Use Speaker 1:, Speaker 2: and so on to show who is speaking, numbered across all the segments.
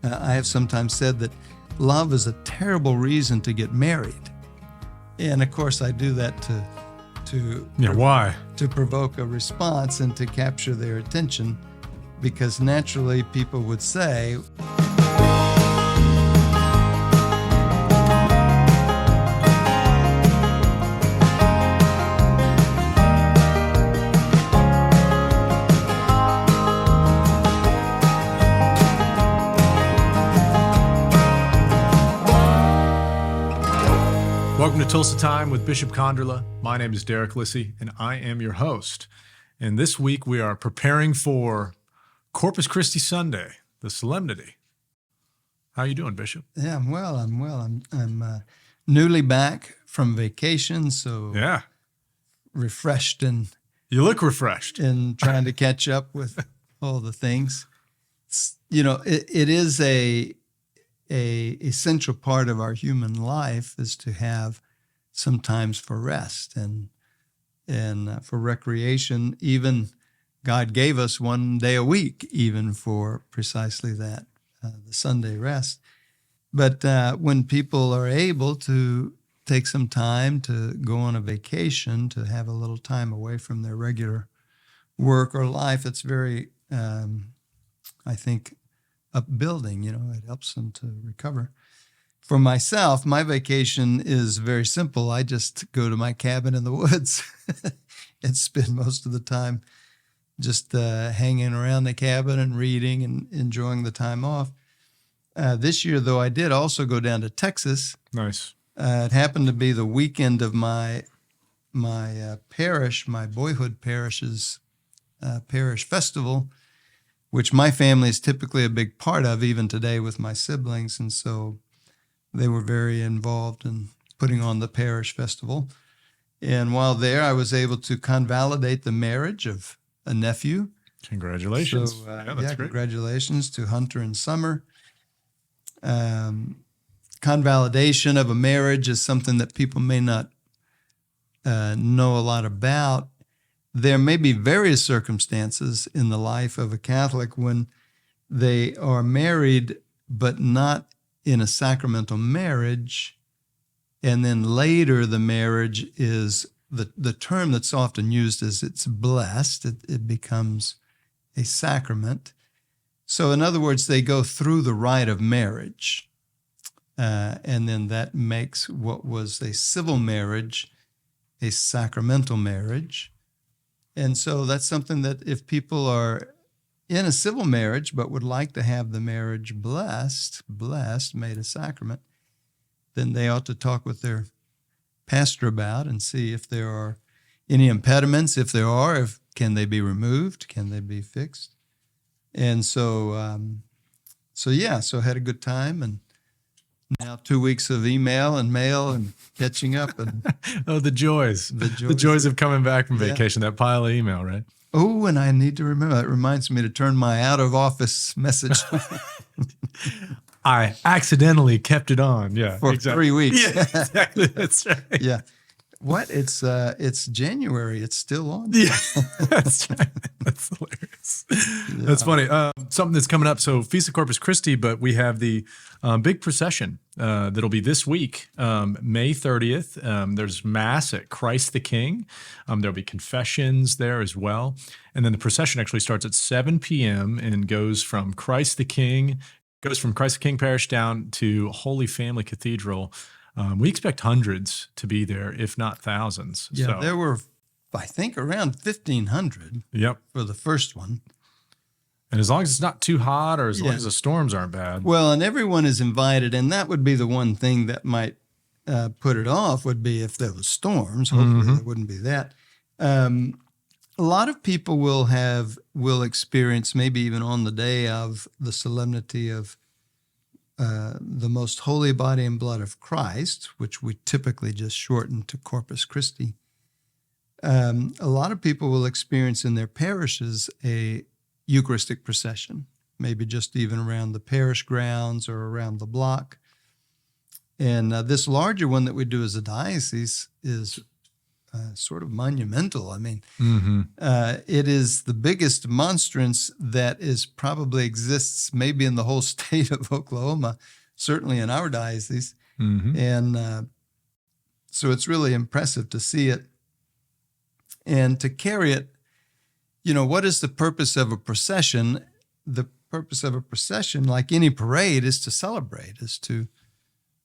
Speaker 1: I have sometimes said that love is a terrible reason to get married. And of course, I do that
Speaker 2: why?
Speaker 1: To provoke a response and to capture their attention, because naturally people would say,
Speaker 2: Welcome to Tulsa Time with Bishop Konderla. My name is Derek Lissy, and I am your host. And this week we are preparing for Corpus Christi Sunday, the Solemnity. How are you doing, Bishop?
Speaker 1: Yeah, I'm well. I'm newly back from vacation, so refreshed and
Speaker 2: you look refreshed
Speaker 1: and trying to catch up with all the things. It is a essential part of our human life is to have some times for rest and for recreation. Even God gave us one day a week, even for precisely that, the Sunday rest. But when people are able to take some time to go on a vacation, to have a little time away from their regular work or life, it's very, I think, upbuilding. It helps them to recover. For myself, my vacation is very simple. I just go to my cabin in the woods and spend most of the time just hanging around the cabin and reading and enjoying the time off. This year, though, I did also go down to Texas.
Speaker 2: Nice.
Speaker 1: It happened to be the weekend of my parish, my boyhood parish's parish festival, which my family is typically a big part of, even today with my siblings. And so they were very involved in putting on the parish festival. And while there, I was able to convalidate the marriage of a nephew.
Speaker 2: Congratulations.
Speaker 1: So,
Speaker 2: that's great.
Speaker 1: Congratulations to Hunter and Summer. Convalidation of a marriage is something that people may not know a lot about. There may be various circumstances in the life of a Catholic when they are married, but not in a sacramental marriage. And then later the marriage is, the term that's often used is it's blessed. It becomes a sacrament. So in other words, they go through the rite of marriage. And then that makes what was a civil marriage a sacramental marriage. And so that's something that if people are in a civil marriage but would like to have the marriage blessed, made a sacrament, then they ought to talk with their pastor about and see if there are any impediments. If there are, can they be removed? Can they be fixed? And so I had a good time, and now 2 weeks of email and mail and catching up. And
Speaker 2: the joys of coming back from vacation, that pile of email, right?
Speaker 1: Oh, and I need to remember, it reminds me to turn my out-of-office message
Speaker 2: I accidentally kept it on. Yeah,
Speaker 1: for 3 weeks.
Speaker 2: Yeah, exactly. That's right.
Speaker 1: Yeah. What? It's January. It's still on.
Speaker 2: Yeah, that's right. That's hilarious. Yeah. That's funny. Something that's coming up. So Feast of Corpus Christi, but we have the big procession that'll be this week, May 30th. There's Mass at Christ the King. There'll be confessions there as well. And then the procession actually starts at 7 p.m. and goes from Christ the King Parish down to Holy Family Cathedral. We expect hundreds to be there, if not thousands.
Speaker 1: Yeah,
Speaker 2: so.
Speaker 1: There were, I think, around 1,500 for the first one.
Speaker 2: And as long as it's not too hot or as long as the storms aren't bad.
Speaker 1: Well, and everyone is invited, and that would be the one thing that might put it off would be if there was storms. Hopefully there wouldn't be that. A lot of people will experience, maybe even on the day of the solemnity of the most holy body and blood of Christ, which we typically just shorten to Corpus Christi. A lot of people will experience in their parishes a Eucharistic procession, maybe just even around the parish grounds or around the block. And this larger one that we do as a diocese is sort of monumental. I mean,
Speaker 2: Mm-hmm.
Speaker 1: it is the biggest monstrance that is probably exists maybe in the whole state of Oklahoma, certainly in our diocese.
Speaker 2: Mm-hmm.
Speaker 1: And so it's really impressive to see it and to carry it. You know, what is the purpose of a procession? The purpose of a procession, like any parade, is to celebrate, is to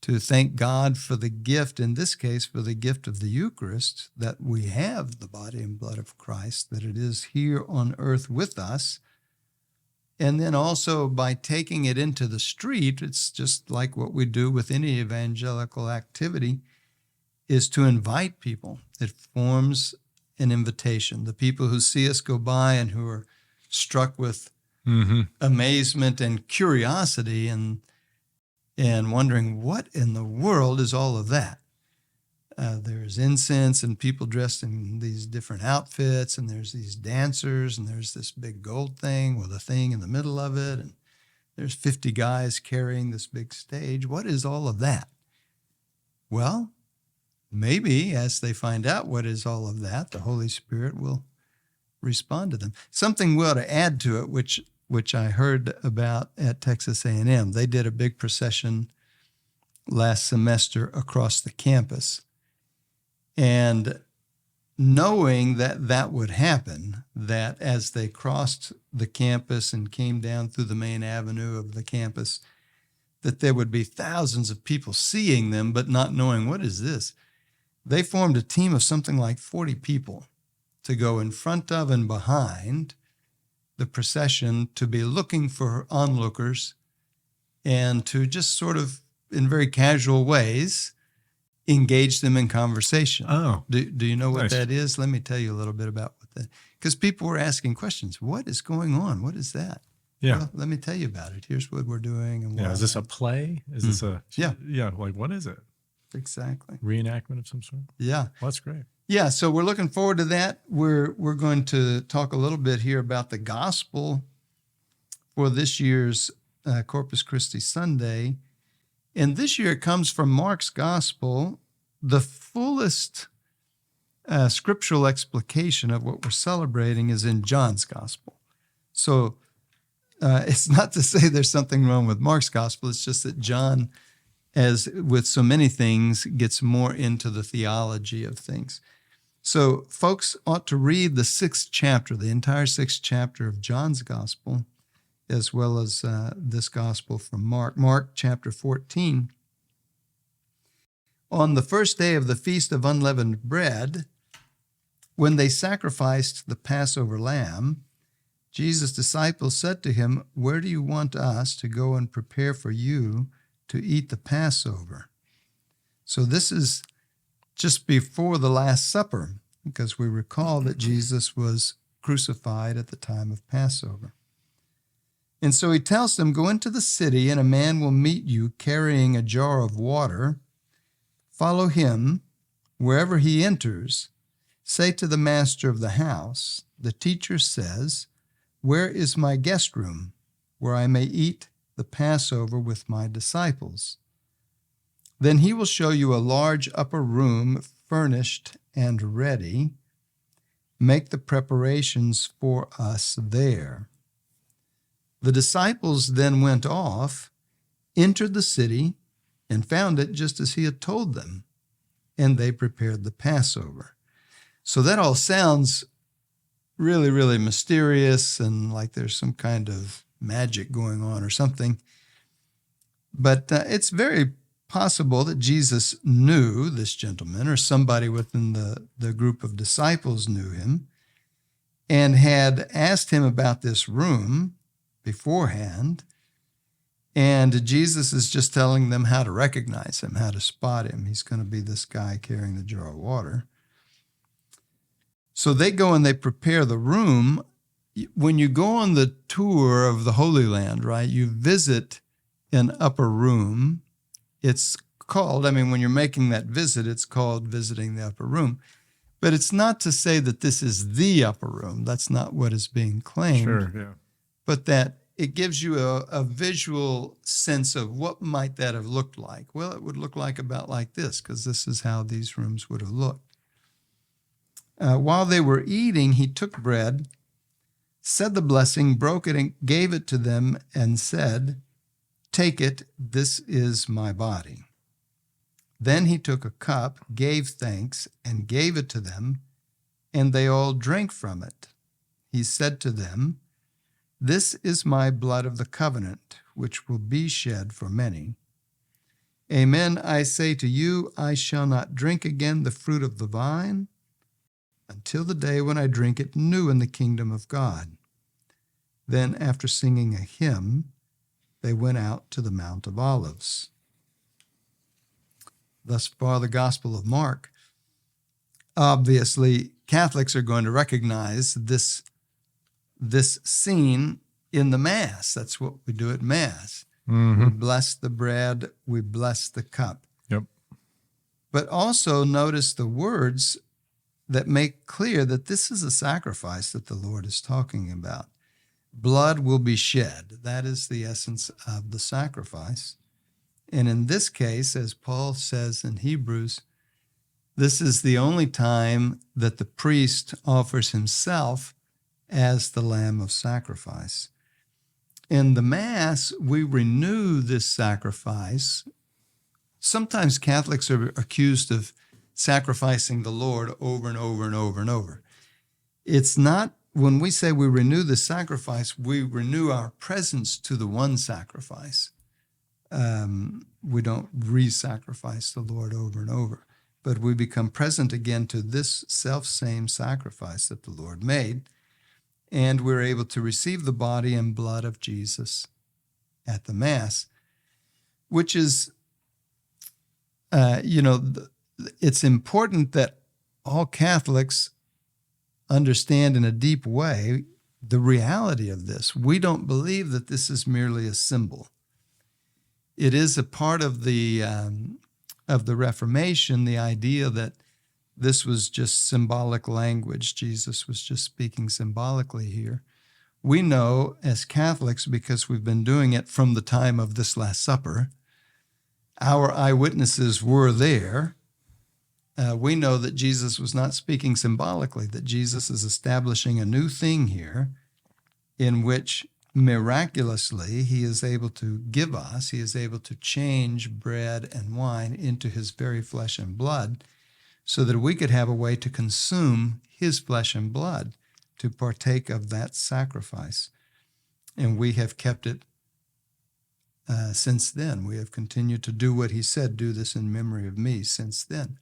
Speaker 1: thank God for the gift, in this case, for the gift of the Eucharist, that we have the body and blood of Christ, that it is here on earth with us. And then also by taking it into the street, it's just like what we do with any evangelical activity, is to invite people. It forms an invitation. The people who see us go by and who are struck with
Speaker 2: Mm-hmm.
Speaker 1: amazement and curiosity and wondering what in the world is all of that. There's incense and people dressed in these different outfits, and there's these dancers, and there's this big gold thing with a thing in the middle of it, and there's 50 guys carrying this big stage. What is all of that? Well, maybe as they find out what is all of that, the Holy Spirit will respond to them. Something we ought to add to it, which I heard about at Texas A&M. They did a big procession last semester across the campus. And knowing that that would happen, that as they crossed the campus and came down through the main avenue of the campus, that there would be thousands of people seeing them, but not knowing, what is this? They formed a team of something like 40 people to go in front of and behind the procession, to be looking for onlookers and to just sort of, in very casual ways, engage them in conversation.
Speaker 2: Oh,
Speaker 1: Do you know what
Speaker 2: nice.
Speaker 1: that is? Let me tell you a little bit about what that, because people were asking questions. What is going on? What is that?
Speaker 2: Yeah.
Speaker 1: Well, let me tell you about it. Here's what we're doing. And
Speaker 2: Yeah.
Speaker 1: why.
Speaker 2: Is this a play? Is this a
Speaker 1: Yeah.
Speaker 2: Yeah. Like, what is it?
Speaker 1: Exactly.
Speaker 2: Reenactment of some sort?
Speaker 1: Yeah.
Speaker 2: Well, that's great.
Speaker 1: Yeah, so we're looking forward to that. We're going to talk a little bit here about the gospel for this year's Corpus Christi Sunday. And this year it comes from Mark's gospel. The fullest scriptural explication of what we're celebrating is in John's gospel. So it's not to say there's something wrong with Mark's gospel. It's just that John, as with so many things, gets more into the theology of things. So folks ought to read the 6th chapter, the entire 6th chapter of John's gospel, as well as this gospel from Mark. Mark chapter 14. On the first day of the Feast of Unleavened Bread, when they sacrificed the Passover lamb, Jesus' disciples said to him, "Where do you want us to go and prepare for you to eat the Passover?" So this is just before the Last Supper, because we recall that Jesus was crucified at the time of Passover. And so he tells them, "Go into the city, and a man will meet you carrying a jar of water. Follow him. Wherever he enters, say to the master of the house, 'The teacher says, where is my guest room, where I may eat the Passover with my disciples?' Then he will show you a large upper room furnished and ready. Make the preparations for us there." The disciples then went off, entered the city, and found it just as he had told them, and they prepared the Passover. So that all sounds really, really mysterious and like there's some kind of magic going on or something. But it's very possible that Jesus knew this gentleman, or somebody within the group of disciples knew him, and had asked him about this room beforehand. And Jesus is just telling them how to recognize him, how to spot him. He's going to be this guy carrying the jar of water. So they go and they prepare the room. When you go on the tour of the Holy Land, right, you visit an upper room. It's called, when you're making that visit, it's called visiting the upper room. But it's not to say that this is the upper room. That's not what is being claimed.
Speaker 2: Sure, yeah.
Speaker 1: But that it gives you a visual sense of what might that have looked like. Well, it would look like about like this, because this is how these rooms would have looked. While they were eating, he took bread, said the blessing, broke it, and gave it to them, and said, "Take it, this is my body." Then he took a cup, gave thanks, and gave it to them, and they all drank from it. He said to them, "This is my blood of the covenant, which will be shed for many. Amen, I say to you, I shall not drink again the fruit of the vine until the day when I drink it new in the kingdom of God." Then, after singing a hymn, they went out to the Mount of Olives. Thus far, the Gospel of Mark. Obviously, Catholics are going to recognize this scene in the Mass. That's what we do at Mass.
Speaker 2: Mm-hmm.
Speaker 1: We bless the bread, we bless the cup.
Speaker 2: Yep.
Speaker 1: But also notice the words that make clear that this is a sacrifice that the Lord is talking about. Blood will be shed. That is the essence of the sacrifice. And in this case, as Paul says in Hebrews, this is the only time that the priest offers himself as the lamb of sacrifice. In the Mass, we renew this sacrifice. Sometimes Catholics are accused of sacrificing the Lord over and over and over and over. It's not, when we say we renew the sacrifice, we renew our presence to the one sacrifice. We don't re-sacrifice the Lord over and over, but we become present again to this self-same sacrifice that the Lord made, and we're able to receive the body and blood of Jesus at the Mass, which is, it's important that all Catholics understand in a deep way the reality of this. We don't believe that this is merely a symbol. It is a part of the Reformation, the idea that this was just symbolic language. Jesus was just speaking symbolically here. We know as Catholics, because we've been doing it from the time of this Last Supper, our eyewitnesses were there. We know that Jesus was not speaking symbolically, that Jesus is establishing a new thing here in which miraculously he is able to give us, he is able to change bread and wine into his very flesh and blood so that we could have a way to consume his flesh and blood, to partake of that sacrifice. And we have kept it since then. We have continued to do what he said, "Do this in memory of me," since then.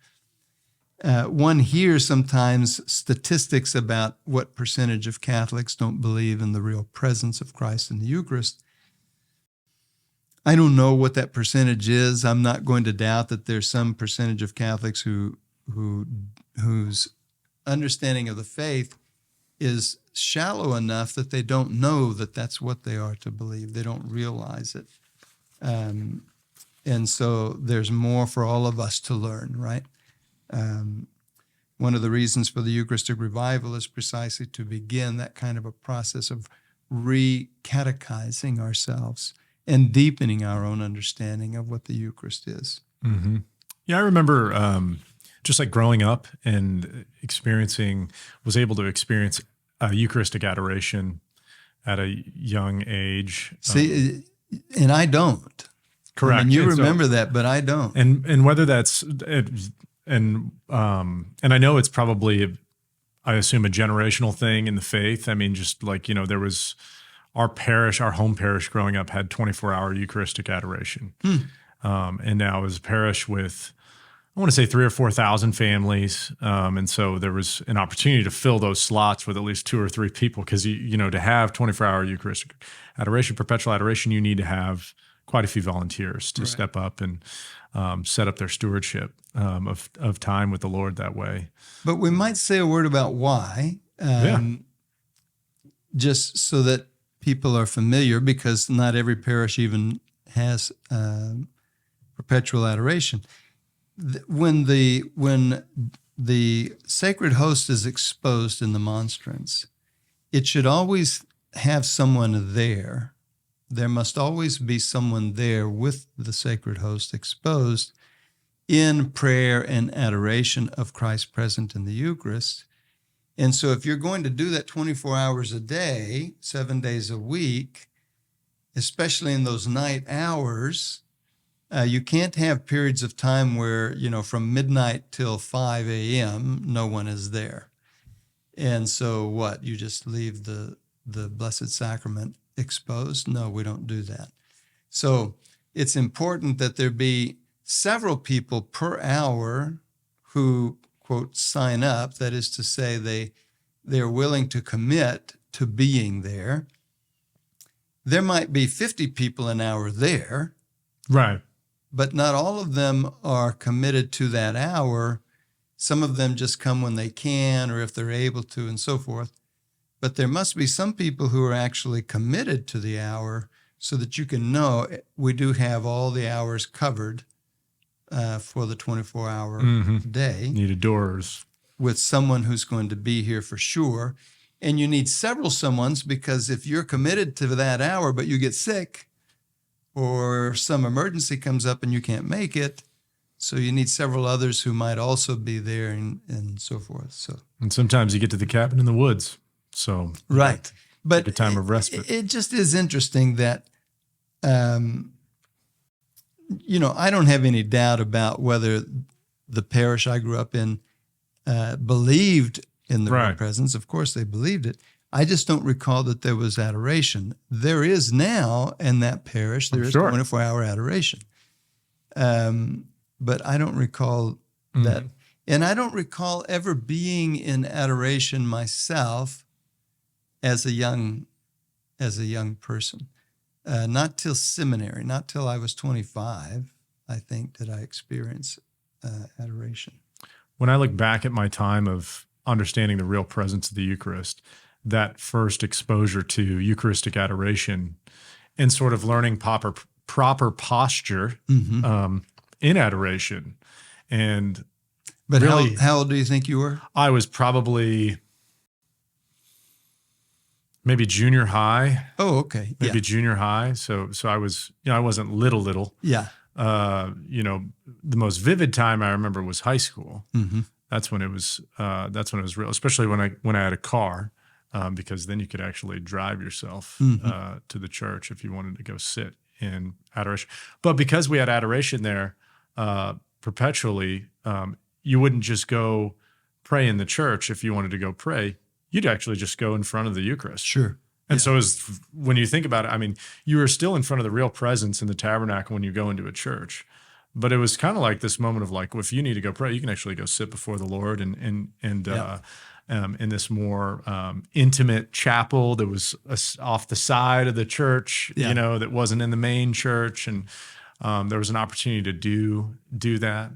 Speaker 1: One hears sometimes statistics about what percentage of Catholics don't believe in the real presence of Christ in the Eucharist. I don't know what that percentage is. I'm not going to doubt that there's some percentage of Catholics whose understanding of the faith is shallow enough that they don't know that that's what they are to believe. They don't realize it. And so there's more for all of us to learn, right? One of the reasons for the Eucharistic revival is precisely to begin that kind of a process of re-catechizing ourselves and deepening our own understanding of what the Eucharist is.
Speaker 2: Mm-hmm. Yeah, I remember just like growing up and was able to experience Eucharistic adoration at a young age.
Speaker 1: See, and I don't.
Speaker 2: Correct.
Speaker 1: I mean, you remember that, but I don't.
Speaker 2: And whether that's and I know it's probably, I assume, a generational thing in the faith. I mean, just like, there was our home parish growing up had 24-hour Eucharistic adoration. And now is a parish with, I want to say 3,000 or 4,000 families. And so there was an opportunity to fill those slots with at least 2 or 3 people because, to have 24-hour Eucharistic adoration, perpetual adoration, you need to have quite a few volunteers to step up and set up their stewardship of time with the Lord that way.
Speaker 1: But we might say a word about why, just so that people are familiar, because not every parish even has perpetual adoration. When the sacred host is exposed in the monstrance, it should always have someone there. There must always be someone there with the sacred host exposed in prayer and adoration of Christ present in the Eucharist. And so if you're going to do that 24 hours a day, 7 days a week, especially in those night hours, you can't have periods of time where, from midnight till 5 a.m., no one is there. And so what? You just leave the Blessed Sacrament exposed? No, we don't do that. So it's important that there be several people per hour who, quote, sign up. That is to say, they're willing to commit to being there. There might be 50 people an hour there.
Speaker 2: Right.
Speaker 1: But not all of them are committed to that hour. Some of them just come when they can or if they're able to and so forth. But there must be some people who are actually committed to the hour so that you can know we do have all the hours covered for the 24-hour day.
Speaker 2: Needed doors.
Speaker 1: With someone who's going to be here for sure. And you need several someones, because if you're committed to that hour but you get sick or some emergency comes up and you can't make it, so you need several others who might also be there and so forth.
Speaker 2: And sometimes you get to the cabin in the woods. So
Speaker 1: right. But
Speaker 2: take a time of respite.
Speaker 1: It just is interesting that, I don't have any doubt about whether the parish I grew up in believed in the real presence. Of course, they believed it. I just don't recall that there was adoration. There is now in that parish, there is 24-hour adoration. But I don't recall that. And I don't recall ever being in adoration myself as a young person. Not till seminary, not till I was 25, I think, did I experience adoration.
Speaker 2: When I look back at my time of understanding the real presence of the Eucharist, that first exposure to Eucharistic adoration and sort of learning proper posture in adoration. But really,
Speaker 1: how old do you think you were?
Speaker 2: I was probably maybe junior high.
Speaker 1: Oh, okay.
Speaker 2: Maybe junior high. So I was, I wasn't little.
Speaker 1: Yeah.
Speaker 2: The most vivid time I remember was high school.
Speaker 1: Mm-hmm.
Speaker 2: That's when it was real, especially when I had a car, because then you could actually drive yourself to the church if you wanted to go sit in adoration. But because we had adoration there perpetually, you wouldn't just go pray in the church. If you wanted to go pray, you'd actually just go in front of the Eucharist.
Speaker 1: Sure.
Speaker 2: And so when you think about it, you were still in front of the real presence in the tabernacle when you go into a church. But it was kind of like this moment of like, well, if you need to go pray, you can actually go sit before the Lord in this more intimate chapel that was off the side of the church, that wasn't in the main church. And there was an opportunity to do that.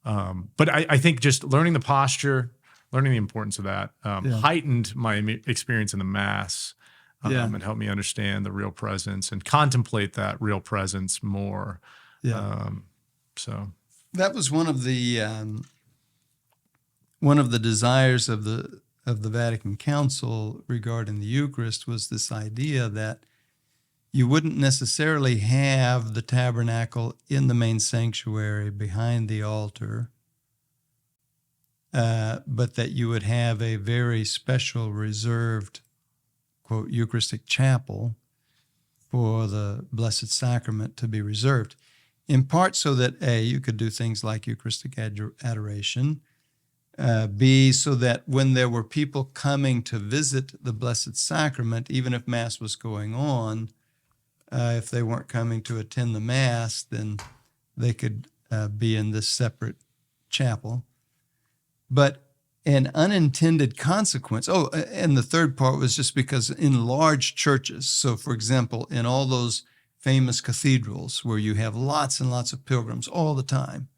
Speaker 2: But I think just learning the posture, learning the importance of that heightened my experience in the Mass and helped me understand the real presence and contemplate that real presence more.
Speaker 1: Yeah.
Speaker 2: So
Speaker 1: that was one of the desires of the Vatican Council regarding the Eucharist was this idea that you wouldn't necessarily have the tabernacle in the main sanctuary behind the altar, but that you would have a very special reserved, quote, Eucharistic chapel for the Blessed Sacrament to be reserved. In part so that A, you could do things like Eucharistic adoration, B, so that when there were people coming to visit the Blessed Sacrament, even if Mass was going on, if they weren't coming to attend the Mass, then they could be in this separate chapel. But an unintended consequence, and the third part was just because in large churches, so for example, in all those famous cathedrals where you have lots and lots of pilgrims all the time,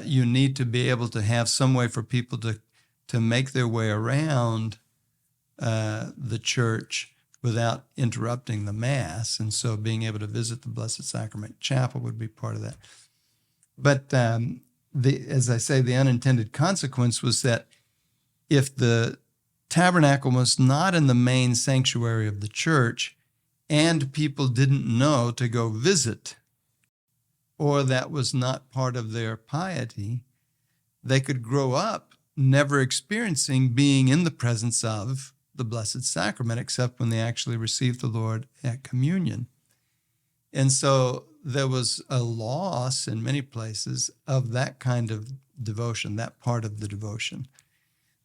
Speaker 1: you need to be able to have some way for people to make their way around the church without interrupting the Mass. And so being able to visit the Blessed Sacrament Chapel would be part of that. But as I say, the unintended consequence was that if the tabernacle was not in the main sanctuary of the church and people didn't know to go visit, or that was not part of their piety, they could grow up never experiencing being in the presence of the Blessed Sacrament, except when they actually received the Lord at communion. And so there was a loss in many places of that kind of devotion, that part of the devotion.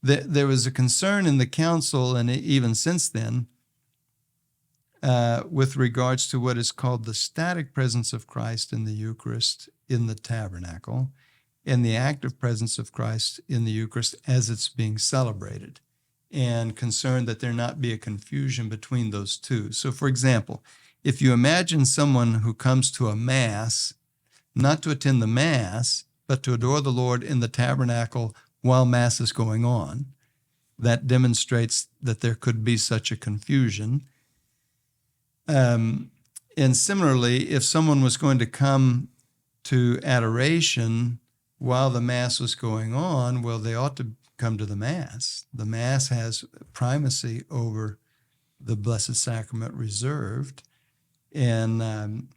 Speaker 1: There was a concern in the council, and even since then, with regards to what is called the static presence of Christ in the Eucharist in the tabernacle, and the active presence of Christ in the Eucharist as it's being celebrated, and concerned that there not be a confusion between those two. So, for example, if you imagine someone who comes to a Mass, not to attend the Mass, but to adore the Lord in the tabernacle while Mass is going on, that demonstrates that there could be such a confusion. And similarly, if someone was going to come to adoration while the Mass was going on, well, they ought to come to the Mass. The Mass has primacy over the Blessed Sacrament reserved. And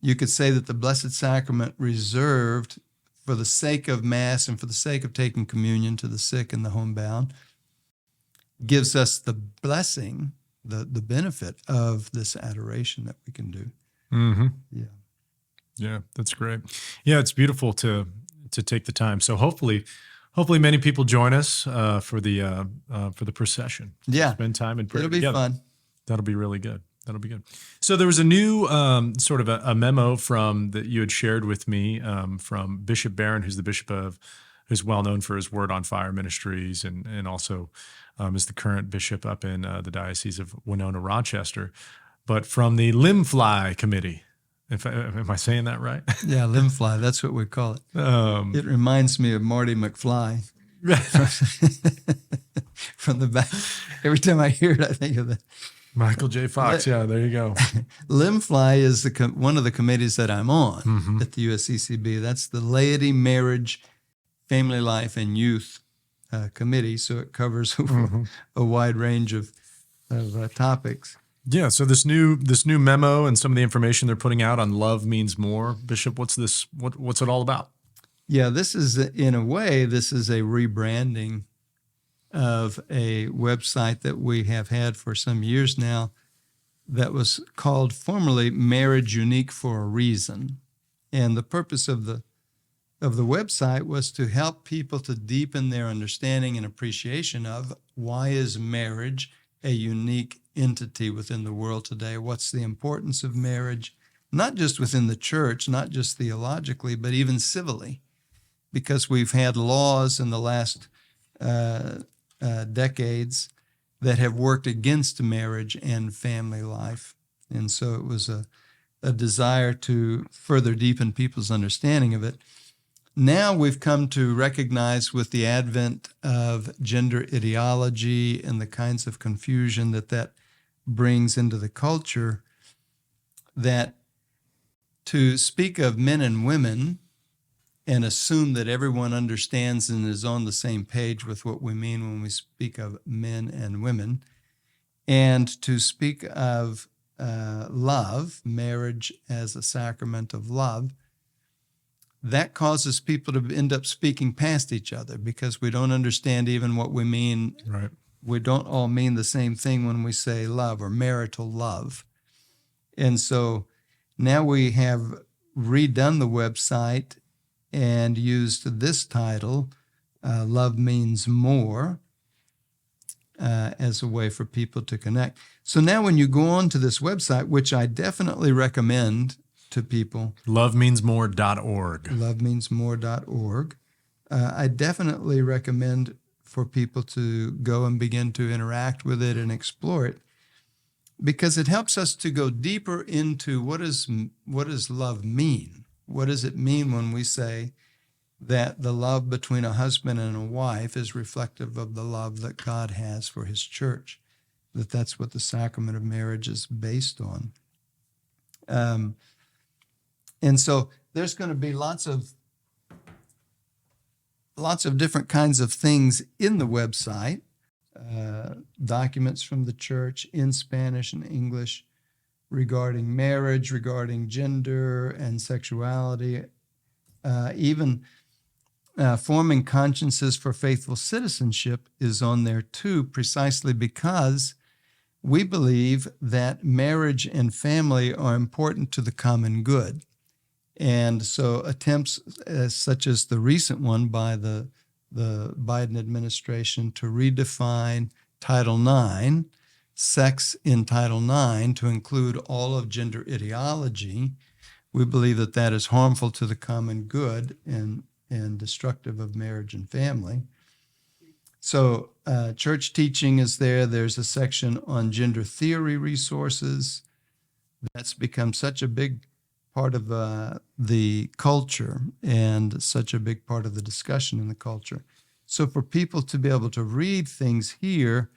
Speaker 1: you could say that the Blessed Sacrament reserved for the sake of Mass and for the sake of taking communion to the sick and the homebound gives us the blessing, the benefit of this adoration that we can do.
Speaker 2: Mm-hmm.
Speaker 1: Yeah.
Speaker 2: Yeah, that's great. Yeah, it's beautiful to take the time. So hopefully many people join us for the procession.
Speaker 1: Yeah.
Speaker 2: Spend time in prayer.
Speaker 1: It'll be
Speaker 2: together.
Speaker 1: fun.
Speaker 2: That'll be really good. That'll be good. So there was a new sort of a memo that you had shared with me from Bishop Barron, who's well known for his Word on Fire ministries, and also is the current bishop up in the Diocese of Winona, Rochester, but from the Limb Fly Committee. Am I saying that right?
Speaker 1: Yeah, limb fly. That's what we call it. It reminds me of Marty McFly from the back. Every time I hear it, I think of that.
Speaker 2: Michael J. Fox. Yeah, there you go.
Speaker 1: Limb Fly is one of the committees that I'm on at the USCCB. That's the Laity, Marriage, Family Life, and Youth Committee. So it covers a wide range of topics.
Speaker 2: Yeah. So this new memo and some of the information they're putting out on Love Means More, Bishop, what's this? What's it all about?
Speaker 1: Yeah, this is a rebranding of a website that we have had for some years now that was called formerly Marriage Unique for a Reason. And the purpose of the website was to help people to deepen their understanding and appreciation of why is marriage a unique entity within the world today. What's the importance of marriage, not just within the church, not just theologically, but even civilly, because we've had laws in the last decades that have worked against marriage and family life. And so it was a desire to further deepen people's understanding of it. Now we've come to recognize, with the advent of gender ideology and the kinds of confusion that brings into the culture, that to speak of men and women and assume that everyone understands and is on the same page with what we mean when we speak of men and women, and to speak of love, marriage as a sacrament of love, that causes people to end up speaking past each other because we don't understand even what we mean.
Speaker 2: Right.
Speaker 1: We don't all mean the same thing when we say love or marital love. And so now we have redone the website and used this title, Love Means More, as a way for people to connect. So now when you go on to this website, which I definitely recommend to people,
Speaker 2: lovemeansmore.org.
Speaker 1: lovemeansmore.org, I definitely recommend for people to go and begin to interact with it and explore it, because it helps us to go deeper into what does love mean? What does it mean when we say that the love between a husband and a wife is reflective of the love that God has for his church, that's what the sacrament of marriage is based on. And so there's going to be lots of different kinds of things in the website, documents from the church in Spanish and English regarding marriage, regarding gender and sexuality, even forming consciences for faithful citizenship is on there too, precisely because we believe that marriage and family are important to the common good. And so attempts such as the recent one by the Biden administration to redefine Title IX, sex in Title IX, to include all of gender ideology, we believe that that is harmful to the common good and destructive of marriage and family. So church teaching is there. There's a section on gender theory resources. That's become such a big part of the culture and such a big part of the discussion in the culture. So for people to be able to read things here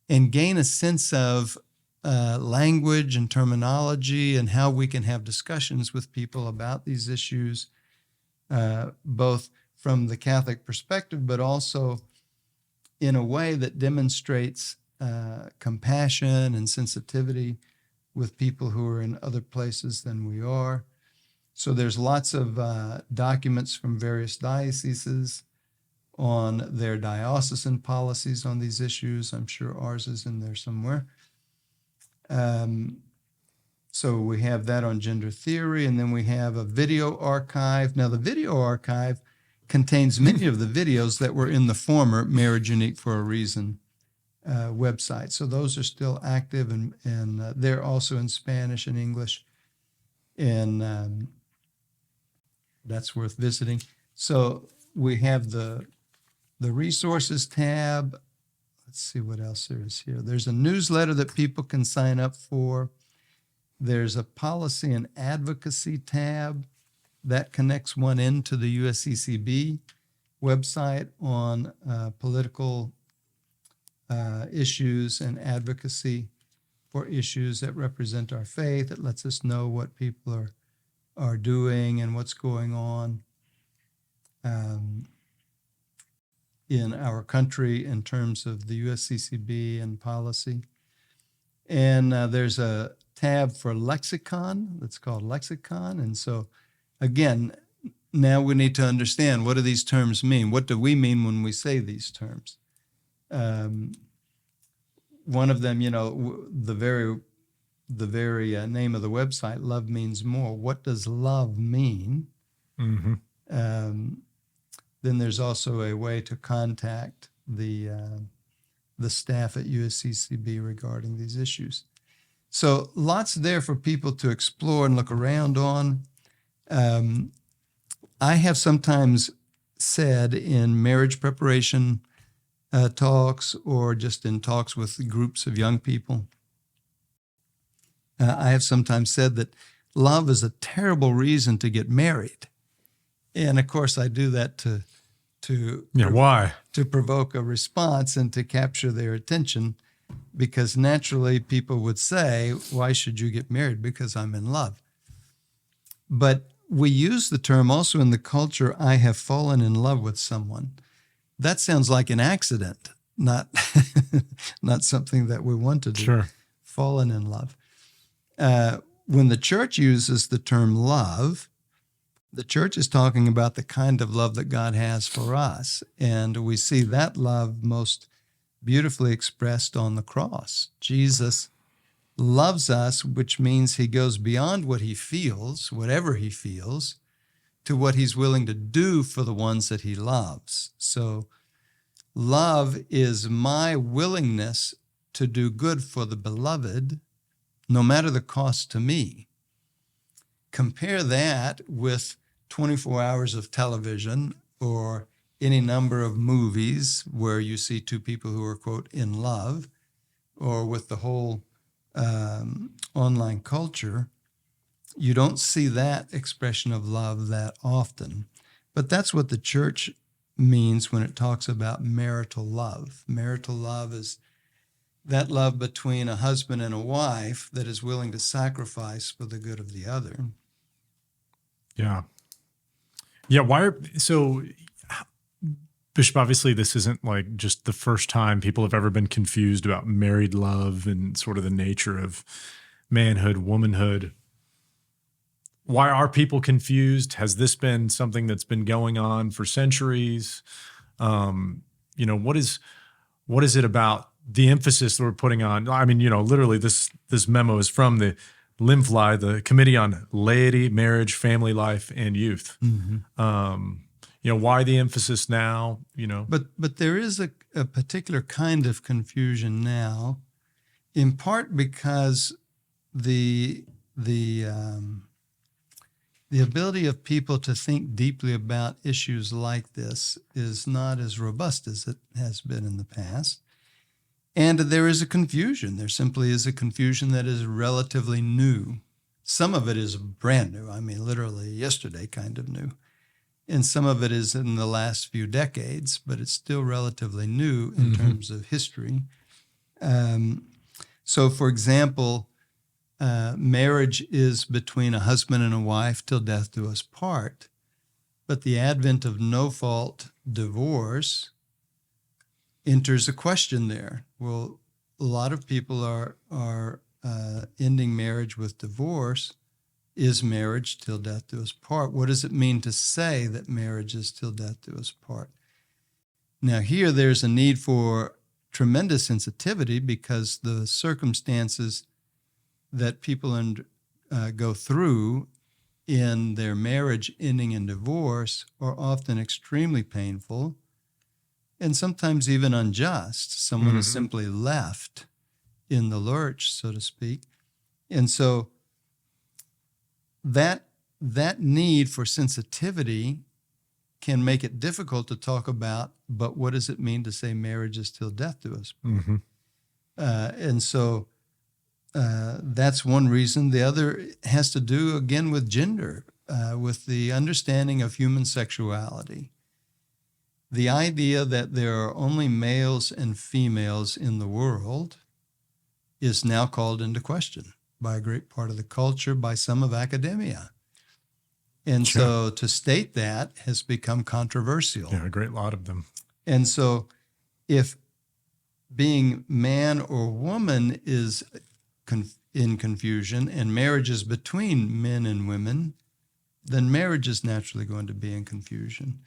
Speaker 1: and gain a sense of language and terminology and how we can have discussions with people about these issues, both from the Catholic perspective, but also in a way that demonstrates compassion and sensitivity with people who are in other places than we are. So there's lots of documents from various dioceses on their diocesan policies on these issues. I'm sure ours is in there somewhere. So we have that on gender theory, and then we have a video archive. Now, the video archive contains many of the videos that were in the former Marriage Unique for a Reason website. So those are still active, and they're also in Spanish and English, and that's worth visiting. So we have the resources tab. Let's see what else there is here. There's a newsletter that people can sign up for. There's a policy and advocacy tab that connects one into the USCCB website on political issues and advocacy for issues that represent our faith. It lets us know what people are doing and what's going on in our country in terms of the USCCB and policy. And there's a tab for lexicon that's called lexicon. And so, again, now we need to understand, what do these terms mean? What do we mean when we say these terms? One of them, the very name of the website, Love Means More. What does love mean? Mm-hmm. Then there's also a way to contact the staff at USCCB regarding these issues. So lots there for people to explore and look around on. I have sometimes said in marriage preparation talks or just in talks with groups of young people, I have sometimes said that love is a terrible reason to get married. And of course, I do that to
Speaker 2: why?
Speaker 1: To provoke a response and to capture their attention, because naturally people would say, why should you get married? Because I'm in love. But we use the term also in the culture, I have fallen in love with someone. That sounds like an accident, not something that we want to do.
Speaker 2: Sure.
Speaker 1: Fallen in love. When the church uses the term love, the church is talking about the kind of love that God has for us. And we see that love most beautifully expressed on the cross. Jesus loves us, which means he goes beyond what he feels, whatever he feels, to what he's willing to do for the ones that he loves. So love is my willingness to do good for the beloved, no matter the cost to me. Compare that with 24 hours of television or any number of movies where you see two people who are, quote, in love, or with the whole online culture. You don't see that expression of love that often. But that's what the church means when it talks about marital love. Marital love is that love between a husband and a wife that is willing to sacrifice for the good of the other.
Speaker 2: Yeah. Yeah. Bishop, obviously this isn't like just the first time people have ever been confused about married love and sort of the nature of manhood, womanhood. why are people confused? Has this been something that's been going on for centuries? What is it about the emphasis that we're putting on? I mean, literally this memo is from the LIMFLY, the Committee on Laity, Marriage, Family Life, and Youth. Why the emphasis now?
Speaker 1: But there is a particular kind of confusion now, in part because the ability of people to think deeply about issues like this is not as robust as it has been in the past. And there is a confusion. There simply is a confusion that is relatively new. Some of it is brand new. I mean, literally yesterday kind of new. And some of it is in the last few decades, but it's still relatively new in terms of history. So, for example, marriage is between a husband and a wife till death do us part. But the advent of no-fault divorce enters a question there. Well, a lot of people are ending marriage with divorce. Is marriage till death do us part? What does it mean to say that marriage is till death do us part? Now, here there's a need for tremendous sensitivity because the circumstances that people go through in their marriage ending in divorce are often extremely painful and sometimes even unjust. Someone is simply left in the lurch, so to speak. And so that need for sensitivity can make it difficult to talk about, but what does it mean to say marriage is till death do us part? And so that's one reason. The other has to do, again, with gender, with the understanding of human sexuality. The idea that there are only males and females in the world is now called into question by a great part of the culture, by some of academia. And so to state that has become controversial.
Speaker 2: Yeah, a great lot of them.
Speaker 1: And so if being man or woman is in confusion and marriage is between men and women, then marriage is naturally going to be in confusion.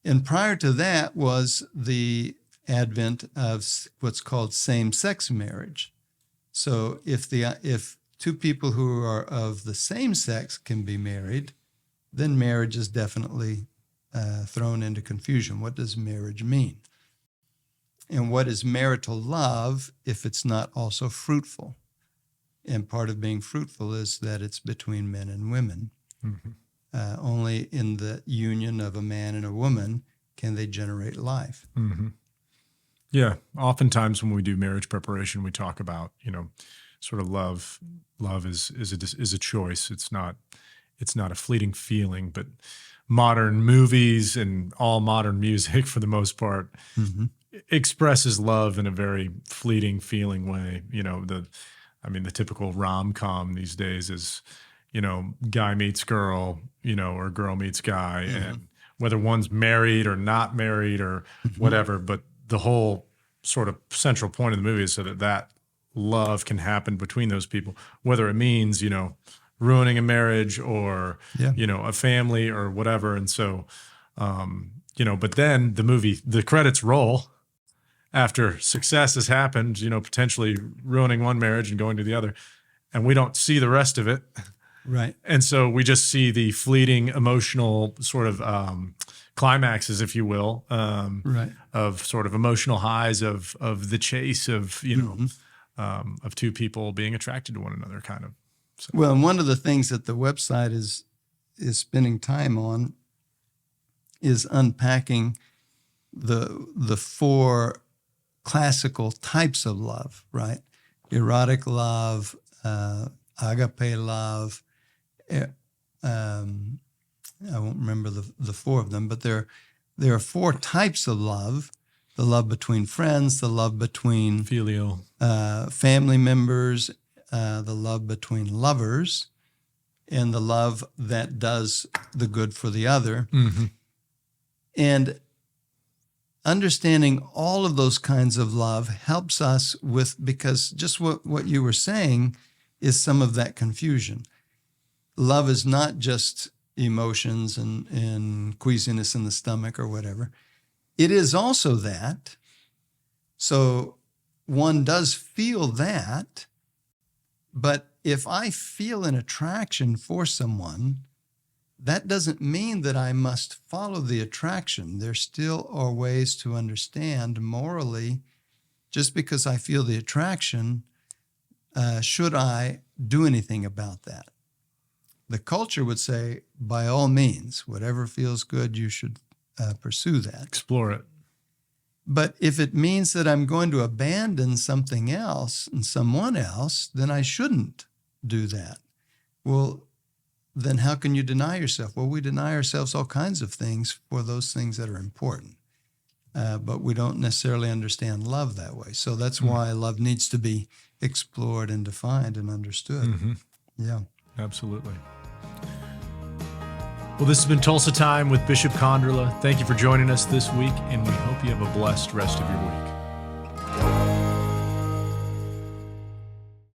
Speaker 1: And prior to that was the advent of what's called same-sex marriage. So if two people who are of the same sex can be married, then marriage is definitely thrown into confusion. What does marriage mean? And what is marital love if it's not also fruitful? And part of being fruitful is that it's between men and women. Only in the union of a man and a woman can they generate life.
Speaker 2: Yeah. Oftentimes when we do marriage preparation, we talk about, sort of love. Love is a choice. It's not a fleeting feeling, but modern movies and all modern music for the most part expresses love in a very fleeting feeling way. The typical rom-com these days is, guy meets girl, or girl meets guy, and whether one's married or not married or whatever, but the whole sort of central point of the movie is so that love can happen between those people, whether it means, ruining a marriage or, a family or whatever. And so, but then the credits roll after success has happened, potentially ruining one marriage and going to the other, and we don't see the rest of it.
Speaker 1: Right.
Speaker 2: And so we just see the fleeting emotional sort of climaxes, if you will, of sort of emotional highs of the chase of, of two people being attracted to one another, kind of. So.
Speaker 1: Well, and one of the things that the website is spending time on is unpacking the four classical types of love, right? Erotic love, agape love. I won't remember the four of them, but there are four types of love: the love between friends, the love between
Speaker 2: filial
Speaker 1: family members, the love between lovers, and the love that does the good for the other. And understanding all of those kinds of love helps us because just what you were saying is some of that confusion. love is not just emotions and queasiness in the stomach or whatever. It is also that. So one does feel that, but if I feel an attraction for someone, that doesn't mean that I must follow the attraction. There still are ways to understand morally, just because I feel the attraction, should I do anything about that? The culture would say, by all means, whatever feels good, you should pursue that.
Speaker 2: Explore it.
Speaker 1: But if it means that I'm going to abandon something else and someone else, then I shouldn't do that. Well, then how can you deny yourself? Well, we deny ourselves all kinds of things for those things that are important. But we don't necessarily understand love that way. So that's why love needs to be explored and defined and understood.
Speaker 2: Mm-hmm.
Speaker 1: Yeah.
Speaker 2: Absolutely. Well, this has been Tulsa Time with Bishop Konderla. Thank you for joining us this week, and we hope you have a blessed rest of your week.